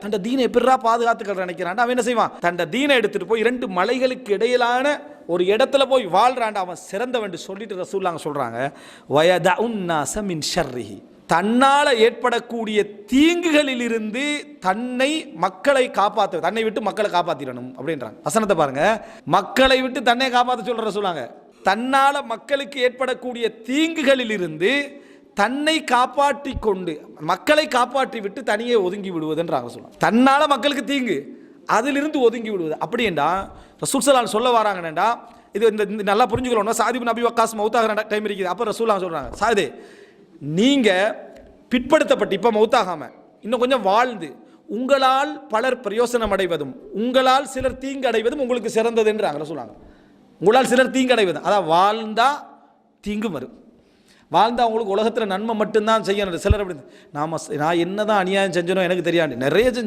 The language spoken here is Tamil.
தண்ட தீனை எப்படிரா பாதுகாத்துக்கள் நினைக்கிறான். அவன் என்ன செய்வான், தண்ட தீனை எடுத்துட்டு போய் 2 மலைகளுக்கு இடையிலான ஒரு இடத்துல போய் வாழ்றான். அவன் சிறந்தவன் சொல்லிட்டு ரசூலுல்லாஹ் சொல்றாங்க, வயதஉன் நாஸ மின் ஷர்ரிஹி, தன்னால் ஏற்படக்கூடிய தீங்குகளில் இருந்து தன்னை மக்களை காப்பாற்ற, தன்னை விட்டு மக்களை காப்பாற்றிடணும் அப்படின்றாங்க. வசனத்தை பாருங்க, மக்களை விட்டு தன்னை காப்பாற்ற சொல்ற சொல்லுவாங்க. தன்னால மக்களுக்கு ஏற்படக்கூடிய தீங்குகளில் இருந்து தன்னை காப்பாற்றி கொண்டு மக்களை காப்பாற்றி விட்டு தனியே ஒதுங்கி விடுவதுன்றாங்க. சொல்லுவாங்க தன்னால மக்களுக்கு தீங்கு, அதிலிருந்து ஒதுங்கி விடுவது. அப்படின்னா ரசூல் ஸல்லல்லாஹு சொல்ல வராங்கடா, இது இந்த நல்லா புரிஞ்சுக்கணும். சாத் இப்னு அபி வக்காஸ் மௌத்தாகிற டைம் இருக்குது. அப்போ ரசூலுல்லாஹ் சொல்றாங்க, சாதே நீங்கள் பிற்படுத்தப்பட்டு இப்போ மௌத்தாகாம இன்னும் கொஞ்சம் வாழ்ந்து உங்களால் பலர் பிரயோசனம் அடைவதும் உங்களால் சிலர் தீங்கு அடைவதும் உங்களுக்கு சிறந்ததுன்றாங்க சொல்லுவாங்க. உங்களால் சிலர் தீங்கு அடைவது, அதான் வாழ்ந்தா தீங்கு வரும். வாழ்ந்தா உங்களுக்கு உலகத்தில் நன்மை மட்டும்தான் செய்யணும். சிலர் அப்படி நான் என்னதான் அநியாயம் செஞ்சனோ எனக்கு தெரியாது, நிறைய செஞ்சு